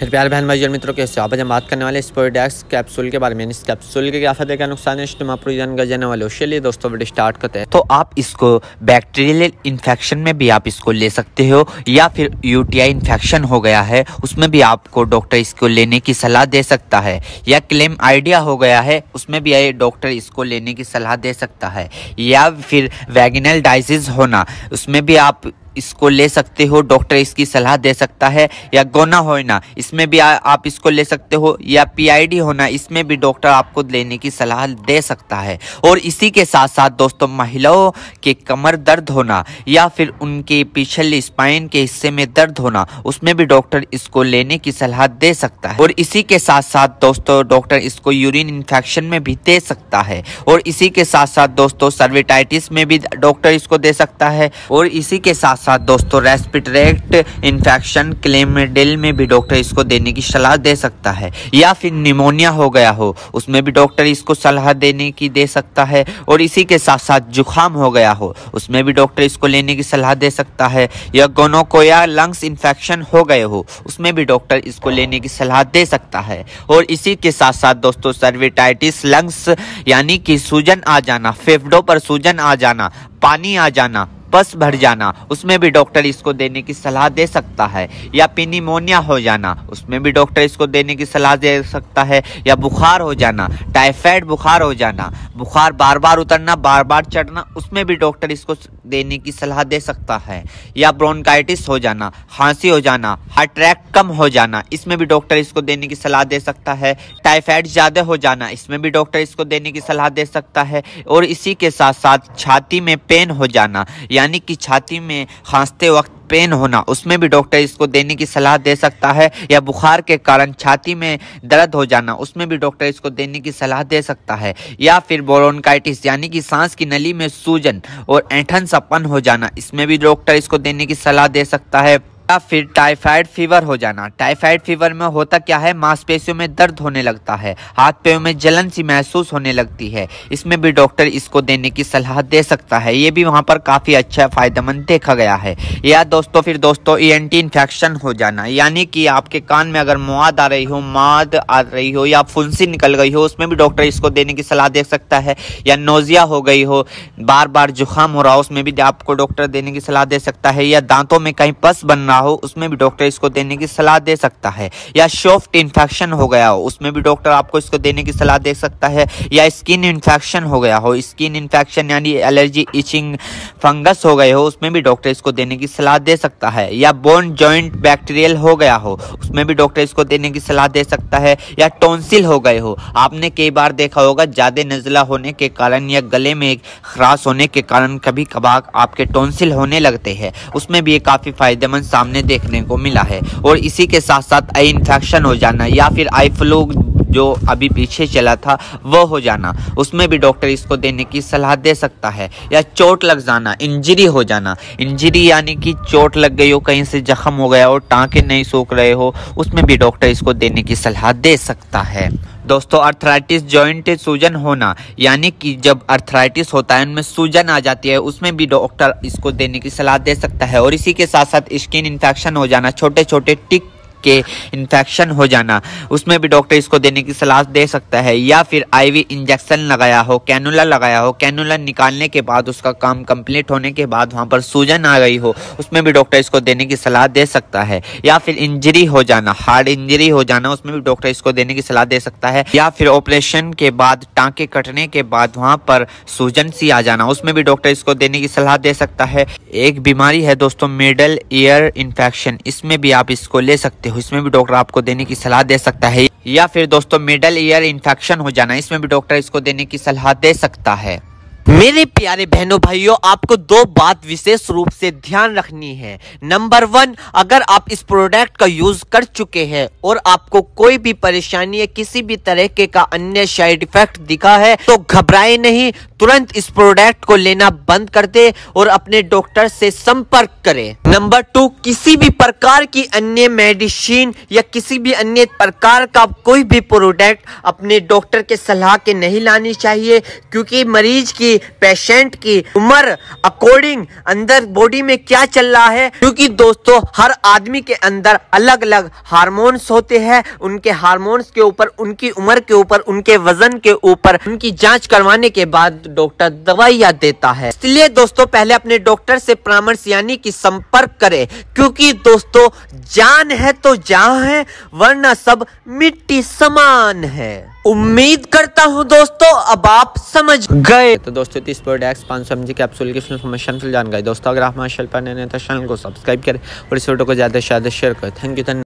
फिर प्यारे बहन भाई और मित्रों कैसे आप हम बात करने वाले स्पोडेक्स कैप्सूल के बारे में। इस कैप्सूल के क्या फायदे क्या नुकसान है जाने वाले उसके दोस्तों वीडियो स्टार्ट करते हैं। तो आप इसको बैक्टीरियल इन्फेक्शन में भी आप इसको ले सकते हो, या फिर यूटीआई इन्फेक्शन हो गया है उसमें भी आपको डॉक्टर इसको लेने की सलाह दे सकता है, या क्लेम आइडिया हो गया है उसमें भी डॉक्टर इसको लेने की सलाह दे सकता है, या फिर वैगिनल डायसिस होना उसमें भी आप इसको ले सकते हो, डॉक्टर इसकी सलाह दे सकता है, या गोना होना इसमें भी आप इसको ले सकते हो, या पीआईडी होना इसमें भी डॉक्टर आपको लेने की सलाह दे सकता है। और इसी के साथ साथ दोस्तों महिलाओं के कमर दर्द होना या फिर उनके पिछले स्पाइन के हिस्से में दर्द होना उसमें भी डॉक्टर इसको लेने की सलाह दे सकता है। और इसी के साथ साथ दोस्तों डॉक्टर इसको यूरिन इन्फेक्शन में भी दे सकता है। और इसी के साथ साथ दोस्तों सर्विटाइटिस में भी डॉक्टर इसको दे सकता है। और इसी के साथ दोस्तों रेस्पिरेटरी इन्फेक्शन क्लेमिडियल में भी डॉक्टर इसको देने की सलाह दे सकता है, या फिर निमोनिया हो गया हो उसमें भी डॉक्टर इसको सलाह देने की दे सकता है। और इसी के साथ साथ जुकाम हो गया हो उसमें भी डॉक्टर इसको लेने की सलाह दे सकता है, या गोनोकोया लंग्स इन्फेक्शन हो गए हो उसमें भी डॉक्टर इसको लेने की सलाह दे सकता है। और इसी के साथ साथ दोस्तों सर्विटाइटिस लंग्स यानी कि सूजन आ जाना, फेफड़ों पर सूजन आ जाना, पानी आ जाना, पस भर जाना उसमें भी डॉक्टर इसको देने की सलाह दे सकता है, या निमोनिया हो जाना उसमें भी डॉक्टर इसको देने की सलाह दे सकता है, या बुखार हो जाना, टाइफाइड बुखार हो जाना, बुखार बार बार उतरना बार बार चढ़ना उसमें भी डॉक्टर इसको देने की सलाह दे सकता है, या ब्रोंकाइटिस हो जाना, खांसी हो जाना, हार्ट अटैक कम हो जाना इसमें भी डॉक्टर इसको देने की सलाह दे सकता है, टाइफाइड ज्यादा हो जाना इसमें भी डॉक्टर इसको देने की सलाह दे सकता है। और इसी के साथ साथ छाती में पेन हो जाना यानी कि छाती में खांसते वक्त पेन होना उसमें भी डॉक्टर इसको देने की सलाह दे सकता है, या बुखार के कारण छाती में दर्द हो जाना उसमें भी डॉक्टर इसको देने की सलाह दे सकता है, या फिर ब्रोंकाइटिस यानी कि सांस की नली में सूजन और ऐंठन सपन हो जाना इसमें भी डॉक्टर इसको देने की सलाह दे सकता है, या फिर टाइफाइड फीवर हो जाना। टाइफाइड फीवर में होता क्या है, मांसपेशियों में दर्द होने लगता है, हाथ पैरों में जलन सी महसूस होने लगती है, इसमें भी डॉक्टर इसको देने की सलाह दे सकता है। ये भी वहां पर काफी अच्छा फायदेमंद देखा गया है। या दोस्तों ईएनटी इन्फेक्शन हो जाना यानी कि आपके कान में अगर माद आ रही हो या फुंसी निकल गई हो उसमें भी डॉक्टर इसको देने की सलाह दे सकता है, या नोजिया हो गई हो, बार बार जुकाम हो रहा हो उसमें भी आपको डॉक्टर देने की सलाह दे सकता है, या दांतों में कहीं पस बन हो उसमें भी डॉक्टर इसको देने की सलाह दे सकता है, या सॉफ्ट इन्फेक्शन हो गया हो उसमें भी डॉक्टर आपको इसको देने की सलाह दे सकता है, या स्किन इन्फेक्शन हो गया हो, स्किन इन्फेक्शन यानी एलर्जी इचिंग फंगस हो गए हो उसमें भी डॉक्टर इसको देने की सलाह दे सकता है, या बोन जॉइंट बैक्टीरियल हो गया हो उसमें भी डॉक्टर इसको देने की सलाह दे सकता है, या टॉन्सिल हो गए हो। आपने कई बार देखा होगा ज्यादा नज़ला होने के कारण या गले में खराश होने के कारण कभी कभार आपके टॉन्सिल होने लगते हैं उसमें भी ये काफी फायदेमंद सामने देखने को मिला है। और इसी के साथ साथ आई इन्फेक्शन हो जाना या फिर आई फ्लू जो अभी पीछे चला था वो हो जाना उसमें भी डॉक्टर इसको देने की सलाह दे सकता है, या चोट लग जाना, इंजरी हो जाना, इंजरी यानी कि चोट लग गई हो, कहीं से जख्म हो गया हो, टांके नहीं सूख रहे हो उसमें भी डॉक्टर इसको देने की सलाह दे सकता है। दोस्तों अर्थराइटिस जॉइंट सूजन होना यानी कि जब अर्थराइटिस होता है उनमें सूजन आ जाती है उसमें भी डॉक्टर इसको देने की सलाह दे सकता है। और इसी के साथ साथ स्किन इन्फेक्शन हो जाना, छोटे छोटे टिक के इन्फेक्शन हो जाना उसमें भी डॉक्टर इसको देने की सलाह दे सकता है, या फिर आईवी इंजेक्शन लगाया हो, कैनुला लगाया हो, कैनुला निकालने के बाद उसका काम कंप्लीट होने के बाद वहां पर सूजन आ गई हो उसमें भी डॉक्टर इसको देने की सलाह दे सकता है, या फिर इंजरी हो जाना, हार्ड इंजरी हो जाना उसमें भी डॉक्टर इसको देने की सलाह दे सकता है, या फिर ऑपरेशन के बाद टांके कटने के बाद वहां पर सूजन सी आ जाना उसमें भी डॉक्टर इसको देने की सलाह दे सकता है। एक बीमारी है दोस्तों मिडल ईयर इन्फेक्शन, इसमें भी आप इसको ले सकते हो, इसमें भी डॉक्टर आपको देने की सलाह दे सकता है, या फिर दोस्तों मिडल ईयर इन्फेक्शन हो जाना इसमें भी डॉक्टर इसको देने की सलाह दे सकता है। मेरे प्यारे बहनों भाइयों आपको दो बात विशेष रूप से ध्यान रखनी है। नंबर 1, अगर आप इस प्रोडक्ट का यूज कर चुके हैं और आपको कोई भी परेशानी या किसी भी तरह का अन्य साइड इफेक्ट दिखा है तो घबराए नहीं, तुरंत इस प्रोडक्ट को लेना बंद कर दे और अपने डॉक्टर से संपर्क करें। नंबर 2, किसी भी प्रकार की अन्य मेडिसिन या किसी भी अन्य प्रकार का कोई भी प्रोडक्ट अपने डॉक्टर के सलाह के नहीं लानी चाहिए, क्योंकि मरीज की, पेशेंट की उम्र अकॉर्डिंग अंदर बॉडी में क्या चल रहा है, क्योंकि दोस्तों हर आदमी के अंदर अलग अलग हार्मोन्स होते हैं। उनके हार्मोन्स के ऊपर, उनकी उम्र के ऊपर, उनके वजन के ऊपर उनकी जांच करवाने के बाद डॉक्टर दवाइयां देता है। इसलिए दोस्तों पहले अपने डॉक्टर से परामर्श यानी कि संपर्क करें, क्योंकि दोस्तों जान है तो जहां है, वरना सब मिट्टी समान है। उम्मीद करता हूं दोस्तों अब आप समझ गए। तो दोस्तों 30 प्रोडक्ट्स 500 mg कैप्सूल की इन्फॉर्मेशन फिल जान गए। दोस्तों अगर आप हमारे चैनल पर नए हैं तो चैनल को सब्सक्राइब करें और इस वीडियो को ज्यादा से ज्यादा शेयर करें। Thank you.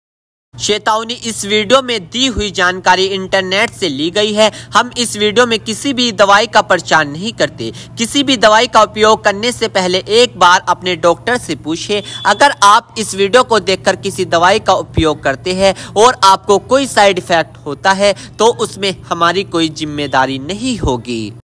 चेतावनी, इस वीडियो में दी हुई जानकारी इंटरनेट से ली गई है। हम इस वीडियो में किसी भी दवाई का प्रचार नहीं करते। किसी भी दवाई का उपयोग करने से पहले एक बार अपने डॉक्टर से पूछें। अगर आप इस वीडियो को देखकर किसी दवाई का उपयोग करते हैं और आपको कोई साइड इफेक्ट होता है तो उसमें हमारी कोई जिम्मेदारी नहीं होगी।